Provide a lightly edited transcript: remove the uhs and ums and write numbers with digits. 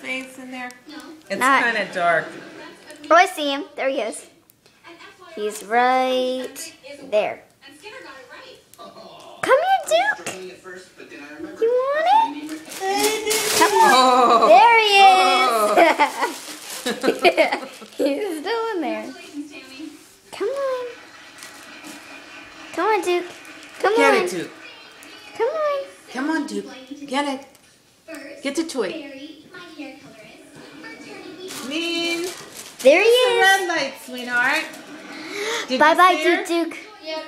face in there? It's Not- kind of dark. Oh, I see him. There he is. He's right there. Come here, Duke. You want it? Come on. Oh. There he is. He's still in there. Come on. Come on, Duke. Come Get on. it, Duke. Come on. Come on, Duke. Get it. Get the toy. Mean. There he The is. red light, sweetheart. Did you Bye-bye, see her? Duke. Yep.